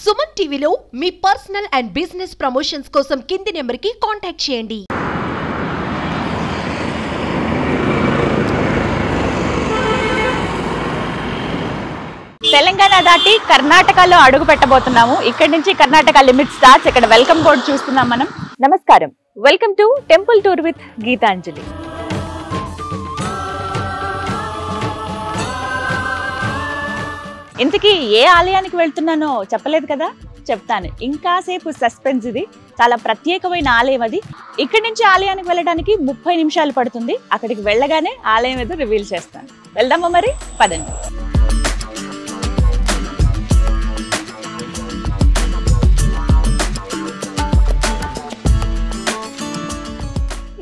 సుమన్ టీవీలో మీ personal and business promotions కోసం కింది నెంబర్కి కాంటాక్ట్ చేయండి. తెలంగాణ దాటి కర్ణాటకలో అడుగు పెట్టబోతున్నాము. ఇక్కడ నుంచి కర్ణాటక లిమిట్ స్టార్ట్స్. ఇక్కడ వెల్కమ్ బోర్డు చూస్తున్నాం మనం. నమస్కారం, welcome to temple tour with Geetanjali. ఇంతకీ ఏ ఆలయానికి వెళ్తున్నానో చెప్పలేదు కదా, చెప్తాను. ఇంకాసేపు సస్పెన్స్. ఇది చాలా ప్రత్యేకమైన ఆలయం. అది ఇక్కడి నుంచి ఆలయానికి వెళ్ళడానికి 30 నిమిషాలు పడుతుంది. అక్కడికి వెళ్ళగానే ఆలయం ఏదో రివీల్ చేస్తాను. వెళ్దామా మరి? పదండి.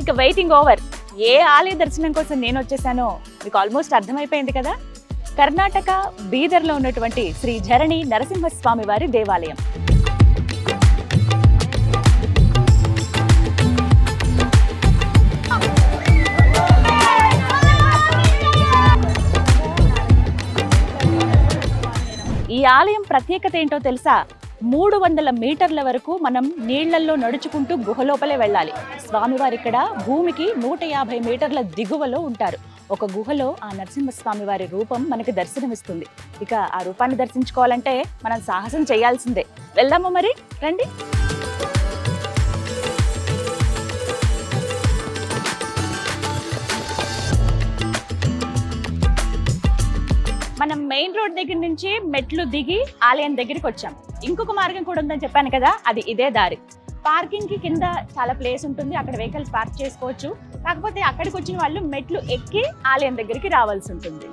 ఇక వెయిటింగ్ ఓవర్. ఏ ఆలయ దర్శనం కోసం నేను వచ్చేసానో మీకు ఆల్మోస్ట్ అర్థమైపోయింది కదా. కర్ణాటక బీదర్లో ఉన్నటువంటి శ్రీ ఝరణి నరసింహస్వామి వారి దేవాలయం. ఈ ఆలయం ప్రత్యేకత ఏంటో తెలుసా? 300 మీటర్ల వరకు మనం నీళ్లలో నడుచుకుంటూ గుహలోపలే వెళ్ళాలి. స్వామివారి ఇక్కడ భూమికి 150 మీటర్ల దిగువలో ఉంటారు. ఒక గుహలో ఆ నరసింహస్వామి వారి రూపం మనకి దర్శనమిస్తుంది. ఇక ఆ రూపాన్ని దర్శించుకోవాలంటే మనం సాహసం చేయాల్సిందే. వెళ్దామా మరి? రండి. మనం మెయిన్ రోడ్ దగ్గర నుంచి మెట్లు దిగి ఆలయం దగ్గరికి వచ్చాం. ఇంకొక మార్గం కూడా ఉందని చెప్పాను కదా, అది ఇదే దారి. పార్కింగ్ కి కింద చాలా ప్లేస్ ఉంటుంది, అక్కడ వెహికల్స్ పార్క్ చేసుకోవచ్చు. కాకపోతే అక్కడికి వచ్చిన వాళ్ళు మెట్లు ఎక్కి ఆలయం దగ్గరికి రావాల్సి ఉంటుంది.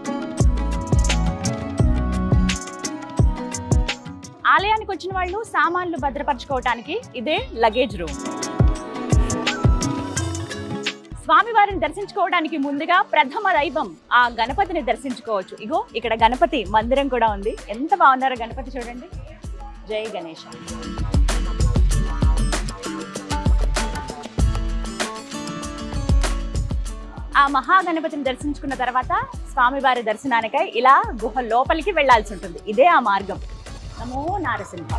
ఆలయానికి వచ్చిన వాళ్ళు సామాన్లు భద్రపరచుకోవటానికి ఇదే లగేజ్ రూమ్. స్వామివారిని దర్శించుకోవడానికి ముందుగా ప్రథమ దైవం ఆ గణపతిని దర్శించుకోవచ్చు. ఇగో ఇక్కడ గణపతి మందిరం కూడా ఉంది. ఎంత బాగున్నారో గణపతి, చూడండి. జై గణేష. ఆ మహాగణపతిని దర్శించుకున్న తర్వాత స్వామివారి దర్శనానికై ఇలా గుహ లోపలికి వెళ్లాల్సి ఉంటుంది. ఇదే ఆ మార్గం. నమో నారసింహ.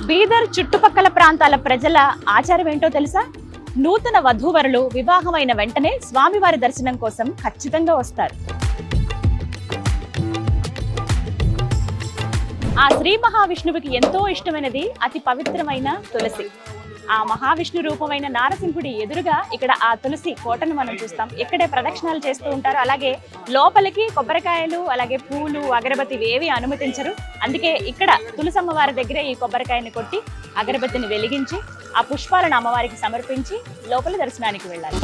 బీదర్ చుట్టుపక్కల ప్రాంతాల ప్రజల ఆచారం ఏంటో తెలుసా? నూతన వధూవరులు వివాహమైన వెంటనే స్వామివారి దర్శనం కోసం ఖచ్చితంగా వస్తారు. ఆ శ్రీ మహావిష్ణువుకి ఎంతో ఇష్టమైనది అతి పవిత్రమైన తులసి. ఆ మహావిష్ణు రూపమైన నారసింహుడి ఎదురుగా ఇక్కడ ఆ తులసి కోటను మనం చూస్తాం. ఇక్కడే ప్రదక్షిణాలు చేస్తూ ఉంటారు. అలాగే లోపలికి కొబ్బరికాయలు, అలాగే పూలు, అగరబత్తి ఏవి అనుమతించరు. అందుకే ఇక్కడ తులసమ్మ వారి దగ్గరే ఈ కొబ్బరికాయని కొట్టి అగరబత్తిని వెలిగించి ఆ పుష్పాలను అమ్మవారికి సమర్పించి లోపల దర్శనానికి వెళ్ళాలి.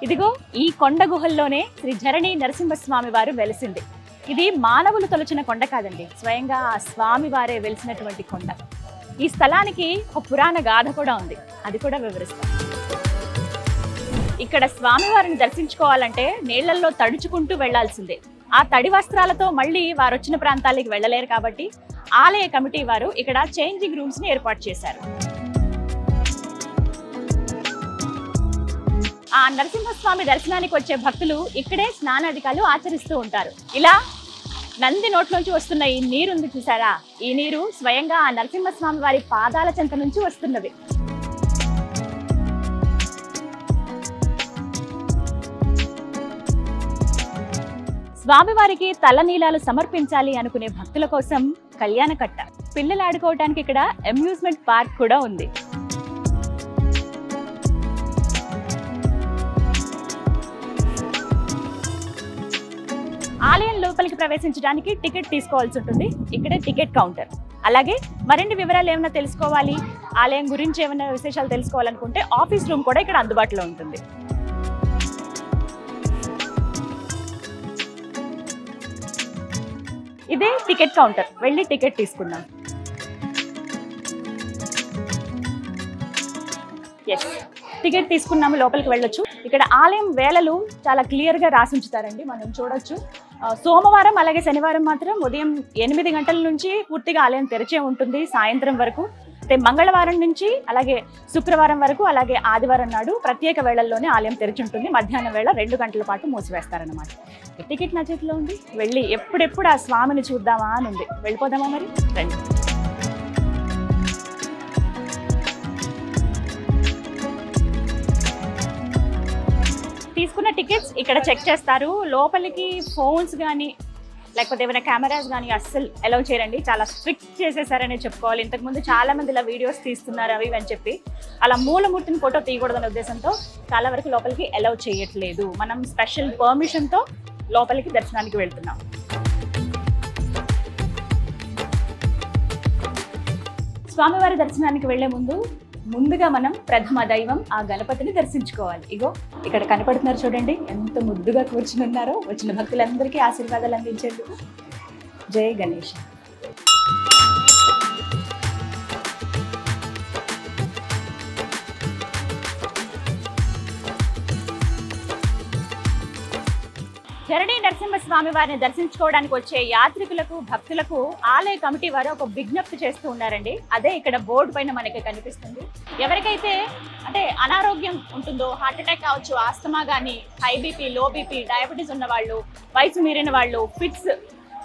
ఇదిగో ఈ కొండ గుహల్లోనే శ్రీ ఝరణి నరసింహస్వామి వారు వెలిసింది. ఇది మానవులు తొలచిన కొండ కాదండి, స్వయంగా ఆ స్వామి వారే వెలిసినటువంటి కొండ. ఈ స్థలానికి ఒక పురాణ గాథ కూడా ఉంది, అది కూడా వివరిస్తాం. ఇక్కడ స్వామివారిని దర్శించుకోవాలంటే నీళ్లలో తడుచుకుంటూ వెళ్లాల్సిందే. ఆ తడి వస్త్రాలతో మళ్ళీ వారు వచ్చిన ప్రాంతాలకు వెళ్ళలేరు కాబట్టి ఆలయ కమిటీ వారు ఇక్కడ చేంజింగ్ రూమ్స్ ని ఏర్పాటు చేశారు. ఆ నరసింహస్వామి దర్శనానికి వచ్చే భక్తులు ఇక్కడే స్నానాధికాలు ఆచరిస్తూ ఉంటారు. ఇలా నంది నోట్లోంచి వస్తున్న ఈ నీరు ఉంది చూసారా? ఈ నీరు స్వయంగా ఆ నరసింహస్వామి వారి పాదాల చెంత నుంచి వస్తున్నది. స్వామివారికి తలనీలాలు సమర్పించాలి అనుకునే భక్తుల కోసం కళ్యాణకట్ట, పిల్లలు ఆడుకోవడానికి ఇక్కడ అమ్యూజ్మెంట్ పార్క్ కూడా ఉంది. ఆలయం లోపలికి ప్రవేశించడానికి టికెట్ తీసుకోవాల్సి ఉంటుంది. ఇక్కడే టికెట్ కౌంటర్. అలాగే మరిన్ని వివరాలు ఏమైనా తెలుసుకోవాలి, ఆలయం గురించి ఏమైనా విశేషాలు తెలుసుకోవాలనుకుంటే ఆఫీస్ రూమ్ కూడా ఇక్కడ అందుబాటులో ఉంటుంది. ఇదే టికెట్ కౌంటర్. వెళ్ళి టికెట్ తీసుకుందాం. టికెట్ తీసుకున్నాము, లోపలికి వెళ్ళొచ్చు. ఇక్కడ ఆలయం వేళలు చాలా క్లియర్గా రాసి ఉంచుతారండి, మనం చూడొచ్చు. సోమవారం అలాగే శనివారం మాత్రం ఉదయం 8 గంటల నుంచి పూర్తిగా ఆలయం తెరిచే ఉంటుంది సాయంత్రం వరకు. అయితే మంగళవారం నుంచి అలాగే శుక్రవారం వరకు అలాగే ఆదివారం నాడు ప్రత్యేక వేళల్లోనే ఆలయం తెరిచి ఉంటుంది. మధ్యాహ్నం వేళ 2 గంటల పాటు మూసివేస్తారన్నమాట. టికెట్ నా చేతిలో ఉంది, వెళ్ళి ఎప్పుడెప్పుడు ఆ స్వామిని చూద్దామా అని ఉంది. వెళ్ళిపోదామా మరి? రండి. తీసుకున్న టికెట్స్ ఇక్కడ చెక్ చేస్తారు. లోపలికి ఫోన్స్ కానీ లేకపోతే ఏమైనా కెమెరాస్ కానీ అస్సలు అలౌ చేయరండి. చాలా స్ట్రిక్ట్ చేసేసారనే చెప్పుకోవాలి. ఇంతకుముందు చాలా మంది ఇలా వీడియోస్ తీస్తున్నారు అవి అని చెప్పి అలా మూలమూర్తిని ఫోటో తీయకూడదనే ఉద్దేశంతో చాలా వరకు లోపలికి అలౌ చేయట్లేదు. మనం స్పెషల్ పర్మిషన్తో లోపలికి దర్శనానికి వెళ్తున్నాం. స్వామివారి దర్శనానికి వెళ్లే ముందుగా మనం ప్రథమ దైవం ఆ గణపతిని దర్శించుకోవాలి. ఇగో ఇక్కడ కనపడుతున్నారు చూడండి, ఎంత ముద్దుగా కూర్చుని ఉన్నారో. వచ్చిన భక్తులందరికీ ఆశీర్వాదాలు అందించేందుకు. జై గణేష్. ధరణి నరసింహస్వామి వారిని దర్శించుకోవడానికి వచ్చే యాత్రికులకు భక్తులకు ఆలయ కమిటీ వారు ఒక విజ్ఞప్తి చేస్తూ ఉన్నారండి. అదే ఇక్కడ బోర్డు పైన మనకి కనిపిస్తుంది. ఎవరికైతే అంటే అనారోగ్యం ఉంటుందో, హార్ట్ అటాక్ కావచ్చు, ఆస్తమా కానీ, high BP, low BP, diabetes ఉన్న వాళ్ళు, వయసు మీరిన వాళ్ళు, ఫిట్స్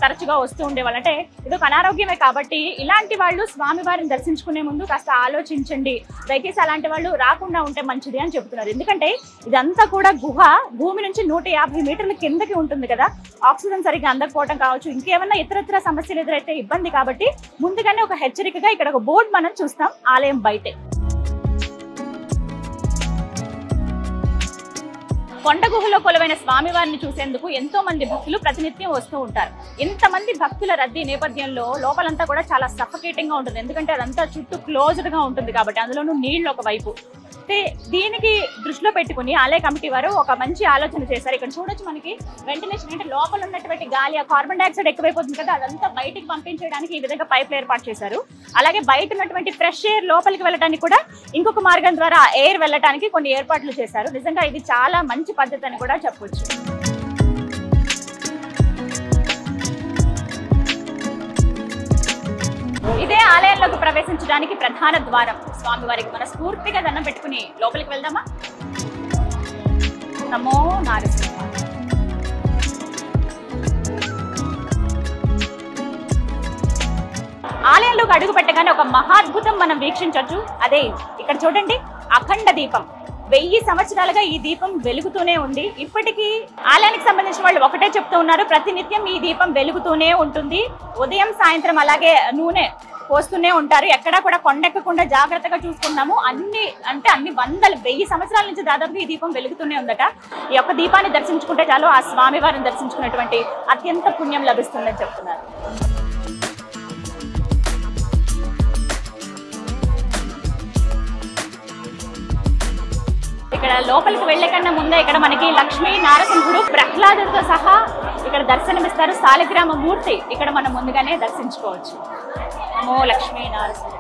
తరచుగా వస్తూ ఉండేవాళ్ళు, అంటే ఇది ఒక అనారోగ్యమే కాబట్టి ఇలాంటి వాళ్ళు స్వామివారిని దర్శించుకునే ముందు కాస్త ఆలోచించండి. దయచేసి అలాంటి వాళ్ళు రాకుండా ఉంటే మంచిది అని చెప్తున్నారు. ఎందుకంటే ఇదంతా కూడా గుహ భూమి నుంచి 150 మీటర్ల కిందకి ఉంటుంది కదా. ఆక్సిజన్ సరిగ్గా అందకపోవడం కావచ్చు, ఇంకేమన్నా ఇతరత్ర సమస్యలు ఎదురైతే ఇబ్బంది కాబట్టి ముందుగానే ఒక హెచ్చరికగా ఇక్కడ ఒక బోర్డు మనం చూస్తాం ఆలయం బయటే. కొండ గుహలో కొలువైన స్వామివారిని చూసేందుకు ఎంతో మంది భక్తులు ప్రతినిత్యం వస్తూ ఉంటారు. ఇంతమంది భక్తుల రద్దీ నేపథ్యంలో లోపలంతా కూడా చాలా సఫకేటింగ్ గా ఉంటుంది. ఎందుకంటే అదంతా చుట్టూ క్లోజ్డ్ గా ఉంటుంది కాబట్టి, అందులోనూ నీళ్లు ఒకవైపు. అయితే దీనికి దృష్టిలో పెట్టుకుని ఆలయ కమిటీ వారు ఒక మంచి ఆలోచన చేశారు. ఇక్కడ చూడొచ్చు మనకి వెంటిలేషన్, అంటే లోపల ఉన్నటువంటి గాలి, ఆ కార్బన్ డైఆక్సైడ్ ఎక్కువైపోతుంది కదా, అదంతా బయటికి పంపించడానికి ఈ విధంగా పైపులు ఏర్పాటు చేశారు. అలాగే బయట ఉన్నటువంటి ఫ్రెష్ ఎయిర్ లోపలికి వెళ్ళడానికి కూడా ఇంకొక మార్గం ద్వారా ఎయిర్ వెళ్ళడానికి కొన్ని ఏర్పాట్లు చేశారు. నిజంగా ఇది చాలా మంచి పద్ధతి అని కూడా చెప్పొచ్చు. ఇదే ఆలయంలోకి ప్రవేశించడానికి ప్రధాన ద్వారం. స్వామివారికి మనస్ఫూర్తిగా దండం పెట్టుకుని లోపలికి వెళ్దామా? నమో నారసింహ. ఆలయంలోకి అడుగు పెట్టగానే ఒక మహాద్భుతం మనం వీక్షించవచ్చు. అదే ఇక్కడ చూడండి, అఖండ దీపం. 1000 సంవత్సరాలుగా ఈ దీపం వెలుగుతూనే ఉంది. ఇప్పటికీ ఆలయానికి సంబంధించిన వాళ్ళు ఒకటే చెప్తూ ఉన్నారు, ప్రతినిత్యం ఈ దీపం వెలుగుతూనే ఉంటుంది. ఉదయం సాయంత్రం అలాగే నూనె పోస్తూనే ఉంటారు. ఎక్కడా కూడా కొండెక్కకుండా జాగ్రత్తగా చూసుకున్నాము. అన్ని 1000 సంవత్సరాల నుంచి దాదాపుగా ఈ దీపం వెలుగుతూనే ఉందట. ఈ యొక్క దీపాన్ని దర్శించుకుంటే చాలు ఆ స్వామివారిని దర్శించుకున్నటువంటి అత్యంత పుణ్యం లభిస్తుందని చెప్తున్నారు. ఇక్కడ లోపలికి వెళ్లే కన్నా ముందే ఇక్కడ మనకి లక్ష్మీ నారసింహుడు ప్రహ్లాదుడితో సహా ఇక్కడ దర్శనమిస్తారు. సాలిగ్రామ మూర్తి ఇక్కడ మనం ముందుగానే దర్శించుకోవచ్చు. నమో లక్ష్మీ నారసింహ.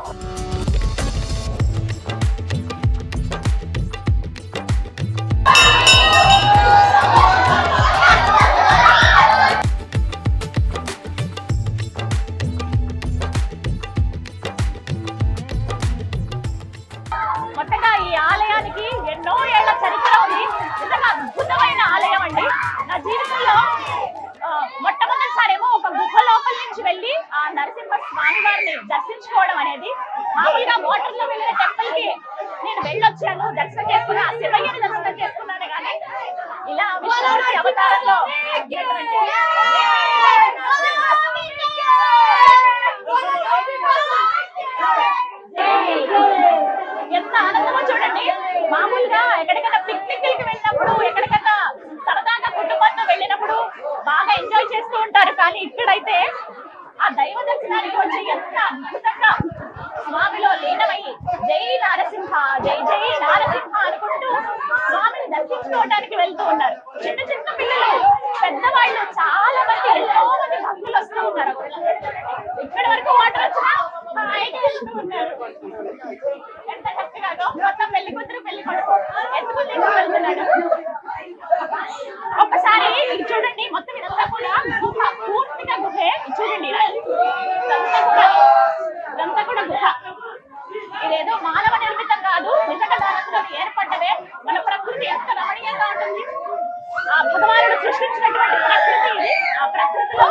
మొత్తంగా ఈ ఆలయానికి ఎన్నో ఏళ్ల చరిత్ర ఉంది. నిజంగా అద్భుతమైన ఆలయం అండి. నా జీవితంలో మొట్టమొదటిసారేమో ఒక గుహ లోపల నుంచి వెళ్ళి ఆ నరసింహ స్వామి వారిని దర్శించుకోవడం అనేది, మామూలుగా వాటర్ లో వెళ్ళిన టెంపుల్ కి నేను వెళ్ళొచ్చాను, దర్శనం చేసుకున్నా, శివయ్యని దర్శనం చేసుకున్నాను. కానీ ఇలా విష్ణుమూర్తి అవతారంలో ఎంత ఆనందమో చూడండి. మామూలుగా ఎక్కడికైనా పిక్నిక్కి వెళ్ళినప్పుడు, ఎక్కడికైనా సరదాగా కుటుంబంతో వెళ్ళినప్పుడు బాగా ఎంజాయ్ చేస్తూ ఉంటారు. కానీ ఇక్కడైతే ఆ దైవ దర్శనానికి వచ్చి ఎంత అద్భుతంగా స్వామిలో లీనమయ్యి జై నారసింహ, జై జై నారసింహ అనుకుంటూ స్వామిని దర్శించుకోవడానికి వెళ్తూ ఉన్నారు. చిన్న చిన్న పిల్లలు, పెద్దవాళ్ళు, చాలా మంది, ఎంతో మంది భక్తులు వస్తూ ఉన్నారు. ఇక్కడి వరకు వాటర్ వచ్చినా ఉన్నారు. ఎంత చక్కగా ఇదిగో మొత్తం పెళ్లి కూతురు పెళ్లి కొడుకు ఎత్తుకుని తీసుకెళ్తున్నాడు. ఒక్కసారి ఇది చూడండి, మొత్తం ఇదంతా కూడా గుహ, పూర్తిగా గుహే. చూడండి ఇదంతా కూడా గుహ. ఇదేదో మానవ నిర్మితం కాదు, నిజంగా దానిలో ఏర్పడ్డదే. మన ప్రకృతి ఎంత రమణీయంగా ఉంటుంది. ఆ భగవానుడు సృష్టించినటువంటి ప్రకృతి ఇది. ఆ ప్రకృతిలో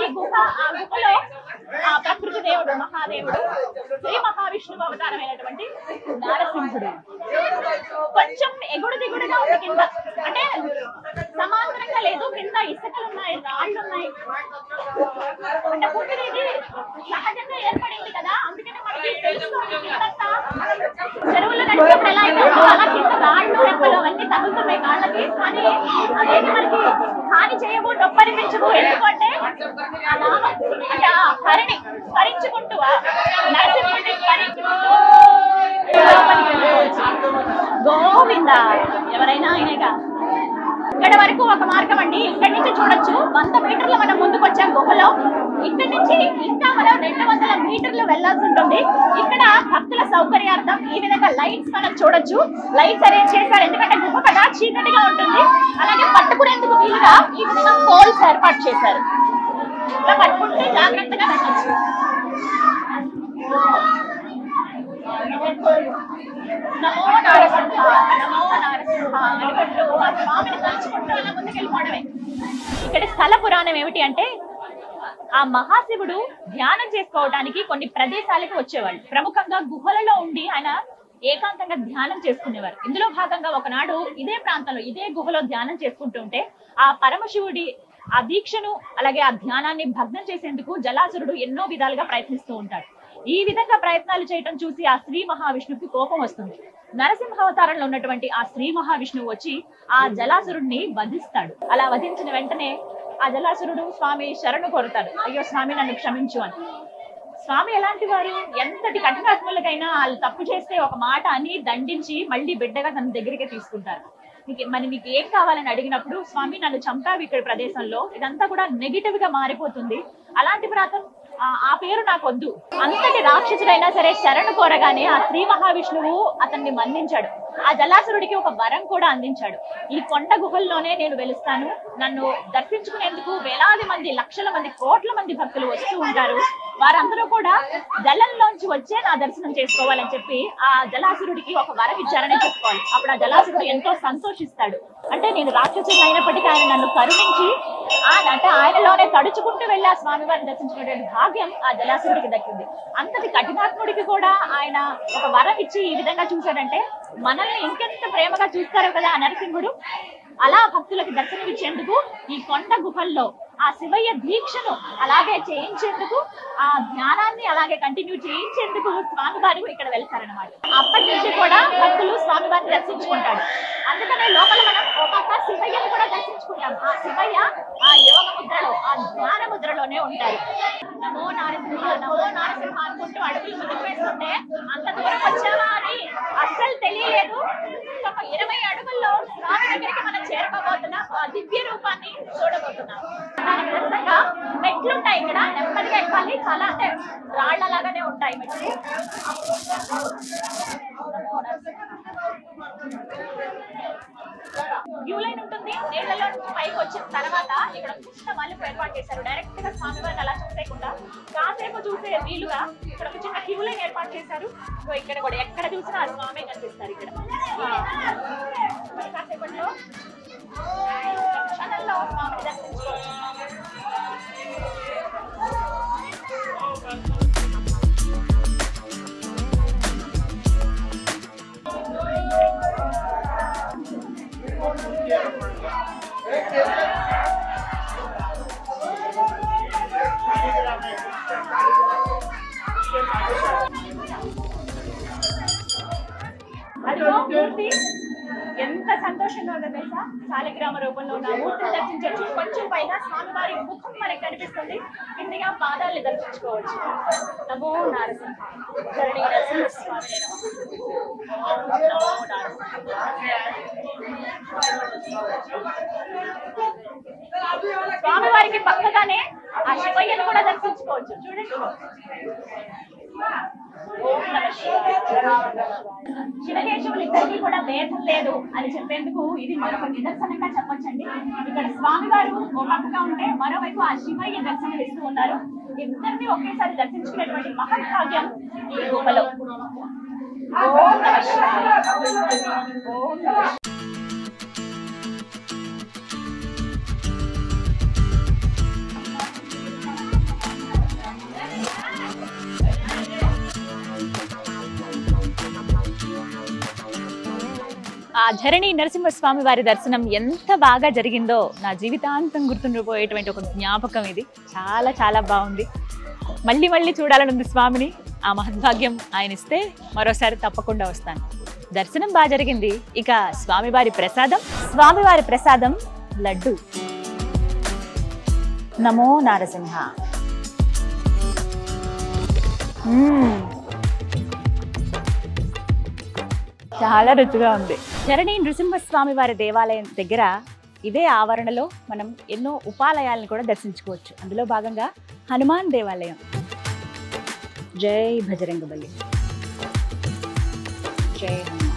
ఈ గుహ, ఆ గుహలో ఆ ప్రకృతి దేవుడు మహాదేవుడు శ్రీ మహావిష్ణువు అవతారమైనటువంటి నారసింహుడు. కొంచెం ఎగుడు దిగుడుగా ఉంది కింద, అంటే సమాంతరంగా లేదు. కింద ఇసుకలు ఉన్నాయి, రాళ్ళు ఉన్నాయి. అంటే పూర్తిగా ఇది సహజంగా ఏర్పడింది కదా, అందుకనే మనకి తెలుస్తుంది. కిందంతా చెరువులో నడిచినప్పుడు ఎలా అయితే అలా కింద రాళ్ళు రెప్పలు అవన్నీ తగులుతున్నాయి కాళ్ళకి. కానీ అదేది మనకి హాని చేయవు, నొప్పనిపించవు. ఎందుకంటే ఆ నామ అంటే ఆ హరిని స్మరించుకుంటూ, నరసింహుడిని స్మరించుకుంటూ గోవింద ఎవరైనా ఆయనగా. ఇక్కడ వరకు ఒక మార్గం అండి. ఇక్కడి నుంచి చూడొచ్చు 100 మీటర్లు మనం ముందుకు వచ్చాం గుహలో. ఇక్కడి నుంచి ఇంకా మనం 200 మీటర్లు వెళ్లాల్సి ఉంటుంది. ఇక్కడ భక్తుల సౌకర్యార్థం ఈ విధంగా లైట్స్ మనం చూడొచ్చు. లైట్స్ అరేంజ్ చేశారు, ఎందుకంటే గుహ కదా చీకటిగా ఉంటుంది. అలాగే పట్టుకునేందుకు వీలుగా ఈ విధంగా పోల్స్ ఏర్పాటు చేశారు. ఇలా పట్టుకుంటే జాగ్రత్తగా వెళ్ళొచ్చు. నమో నారసింహ, నమో నారసింహ అనుకుంటూ ఆ స్వామిని తలుచుకుంటూ అలా ముందుకెళ్ళిపోవడమే. ఇక్కడ స్థల పురాణం ఏమిటి అంటే, ఆ మహాశివుడు ధ్యానం చేసుకోవడానికి కొన్ని ప్రదేశాలకు వచ్చేవాళ్ళు. ప్రముఖంగా గుహలలో ఉండి ఆయన ఏకాంతంగా ధ్యానం చేసుకునేవారు. ఇందులో భాగంగా ఒకనాడు ఇదే ప్రాంతంలో ఇదే గుహలో ధ్యానం చేసుకుంటుంటే ఆ పరమశివుడి ఆ దీక్షను అలాగే ఆ ధ్యానాన్ని భగ్నం చేసేందుకు జలాసురుడు ఎన్నో విధాలుగా ప్రయత్నిస్తూ ఉంటాడు. ఈ విధంగా ప్రయత్నాలు చేయటం చూసి ఆ శ్రీ మహావిష్ణువుకి కోపం వస్తుంది. నరసింహ అవతారంలో ఉన్నటువంటి ఆ శ్రీ మహావిష్ణువు వచ్చి ఆ జలాసురుడిని వధిస్తాడు. అలా వధించిన వెంటనే ఆ జలాసురుడు స్వామి శరణు కోరుతాడు, అయ్యో స్వామి నన్ను క్షమించు అని. స్వామి ఎలాంటి వారు, ఎంతటి కఠినాత్ములకైనా వాళ్ళు తప్పు చేస్తే ఒక మాట అని దండించి మళ్ళీ బిడ్డగా తన దగ్గరికి తీసుకుంటారు. మీకు ఏం కావాలని అడిగినప్పుడు, స్వామి నన్ను చంపావు ఇక్కడ ప్రదేశంలో, ఇదంతా కూడా నెగిటివ్ గా మారిపోతుంది, అలాంటి ప్రాంతం ఆ పేరు నాకు వద్దు. అంతటి రాక్షసుడైనా సరే శరణు కోరగానే ఆ శ్రీ మహావిష్ణువు అతన్ని మన్నించాడు. ఆ జలాసురుడికి ఒక వరం కూడా అందించాడు. ఈ కొండ గుహల్లోనే నేను వెలుస్తాను, నన్ను దర్శించుకునేందుకు వేలాది మంది, లక్షల మంది, కోట్ల మంది భక్తులు వస్తూ ఉంటారు, వారందరూ కూడా జలంలోంచి వచ్చే నా దర్శనం చేసుకోవాలని చెప్పి ఆ జలాసురుడికి ఒక వరం ఇచ్చారనే చెప్పుకోవాలి. అప్పుడు ఆ జలాసురుడు ఎంతో సంతోషిస్తాడు. అంటే నేను రాక్షసుడు అయినప్పటికీ ఆయన నన్ను కరుణించి అంటే ఆయనలోనే తడుచుకుంటూ వెళ్ళి ఆ స్వామివారిని దర్శించుకునే భాగ్యం ఆ జలాసురుడికి దక్కింది. అంతటి కఠినాత్ముడికి కూడా ఆయన ఒక వరం ఇచ్చి ఈ విధంగా చూశాడంటే మనల్ని ఇంకెంత ప్రేమగా చూస్తారు కదా ఆ నరసింహుడు. అలా భక్తులకు దర్శనమిచ్చేందుకు ఈ కొండ గుహల్లో ఆ శివయ్య దీక్షను అలాగే చేయించేందుకు, ఆ ధ్యానాన్ని అలాగే కంటిన్యూ చేయించేందుకు స్వామివారు ఇక్కడ వెళ్తారనమాట. అప్పటి నుంచి కూడా భక్తులు స్వామివారిని దర్శించుకుంటాడు. అందుకనే లోపల మనం ఒక్కొక్క శివయ్యను కూడా దర్శించుకుంటాం. ఆ శివయ్య ఆ యోగ ముద్రలో, ఆ ధ్యాన ముద్రలోనే ఉంటారు. నమో నారసింహ, నమో నారసింహ అనుకుంటూ అడుగులు ముందుకు వేస్తుంటే అంత దూరం వచ్చావా అని అస్సలు తెలియలేదు. ఒక 20 అడుగుల్లో స్వామి దగ్గరికి మనం చేరుకోబోతున్నాం. ఆ దివ్య రూపాన్ని చూడబోతున్నాం. దానికి విధంగా మెట్లు ఉంటాయి, ఇక్కడ నెమ్మదిగా ఎక్కాలి. చాలా అంటే రాళ్లలాగానే ఉంటాయి మెట్లు. క్యూ లైన్ ఉంటుంది. నీళ్ళలో నుంచి పైకి వచ్చిన తర్వాత ఇక్కడ చిన్న మలుపు ఏర్పాటు చేశారు. డైరెక్ట్ గా స్వామివారిని అలా చూసేయకుండా కాసేపు చూసే వీలుగా ఇక్కడ ఒక చిన్న క్యూ లైన్ ఏర్పాటు చేశారు. ఇక్కడ కూడా ఎక్కడ చూసినా ఆ స్వామి కనిపిస్తారు. ఇక్కడ కాసేపట్లో క్షణంలో స్వామిని దర్శించుకోవచ్చు. ఎంత సంతోషంగా ఉందో తెలుసా, శాలిగ్రామ రూపంలో ఉన్న మూర్తిని దర్శించవచ్చు. కొంచెం పైగా స్వామివారి ముఖం మనకి కనిపిస్తుంది. కిందిగా పాదాలని దర్శించుకోవచ్చు. నమో నారసింహ, ధరణి నరసింహ స్వామి నమో స్వామివారికి పక్కగానే ఆ శివయ్యను కూడా దర్శించుకోవచ్చు. చూడండి శివకేశవులు ఇద్దరికి కూడా భేదం లేదు అని చెప్పేందుకు ఇది మరొక నిదర్శనంగా చెప్పొచ్చండి. ఇక్కడ స్వామివారు ఓ పక్కగా ఉంటే మరోవైపు ఆ శివయ్య దర్శనం ఇస్తూ ఉన్నారు. ఇద్దరిని ఒకేసారి దర్శించుకునేటువంటి మహద్భాగ్యం ఈ గుహలో. ఓం నమః శివాయ. ఓం నమః. ఆ ధరణి నరసింహస్వామి వారి దర్శనం ఎంత బాగా జరిగిందో నా జీవితాంతం గుర్తుండిపోయేటువంటి ఒక జ్ఞాపకం ఇది. చాలా చాలా బాగుంది. మళ్ళీ మళ్ళీ చూడాలనుంది స్వామిని. ఆ మహద్భాగ్యం ఆయన ఇస్తే మరోసారి తప్పకుండా వస్తాను. దర్శనం బాగా జరిగింది. ఇక స్వామివారి ప్రసాదం లడ్డు. నమో నారసింహ. చాలా రుచిగా ఉంది. ధరణి నృసింహస్వామి వారి దేవాలయం దగ్గర ఇదే ఆవరణలో మనం ఎన్నో ఉపాలయాలను కూడా దర్శించుకోవచ్చు. అందులో భాగంగా హనుమాన్ దేవాలయం. జై భజరంగబలి. జై హనుమాన్.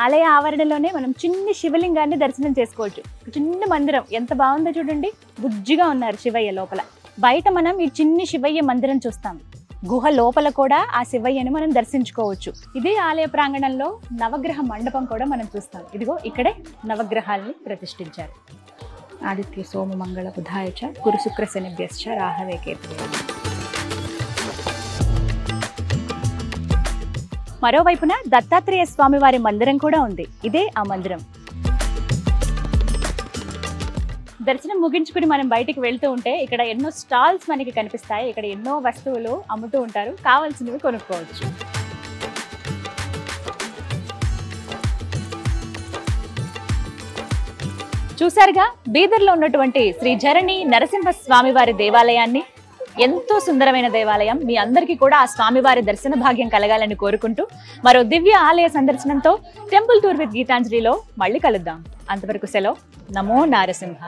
ఆలయ ఆవరణలోనే మనం చిన్ని శివలింగాన్ని దర్శనం చేసుకోవచ్చు. చిన్న మందిరం ఎంత బాగుందో చూడండి. బుజ్జిగా ఉన్నారు శివయ్య లోపల. బయట మనం ఈ చిన్ని శివయ్య మందిరం చూస్తాం. గుహ లోపల కూడా ఆ శివయ్యను మనం దర్శించుకోవచ్చు. ఇదే ఆలయ ప్రాంగణంలో నవగ్రహ మండపం కూడా మనం చూస్తాం. ఇదిగో ఇక్కడే నవగ్రహాల్ని ప్రతిష్ఠించారు. ఆదిత్య సోమ మంగళ బుధాయ చ గురు శుక్ర శనిభ్యశ్చ రాహవే కేతు. మరోవైపున దత్తాత్రేయ స్వామి వారి మందిరం కూడా ఉంది. ఇదే ఆ మందిరం. దర్శనం ముగించుకుని మనం బయటికి వెళ్తూ ఉంటే ఇక్కడ ఎన్నో స్టాల్స్ మనకి కనిపిస్తాయి. ఇక్కడ ఎన్నో వస్తువులు అమ్ముతూ ఉంటారు. కావాల్సినవి కొనుక్కోవచ్చు. చూసారుగా బీదర్లో ఉన్నటువంటి శ్రీ ధరణి నరసింహస్వామి వారి దేవాలయాన్ని. ఎంతో సుందరమైన దేవాలయం. మీ అందరికీ కూడా ఆ స్వామివారి దర్శన భాగ్యం కలగాలని కోరుకుంటూ మరో దివ్య ఆలయ సందర్శనంతో టెంపుల్ టూర్ విత్ గీతాంజలిలో మళ్ళీ కలుద్దాం. అంతవరకు సెలవు. నమో నారసింహ.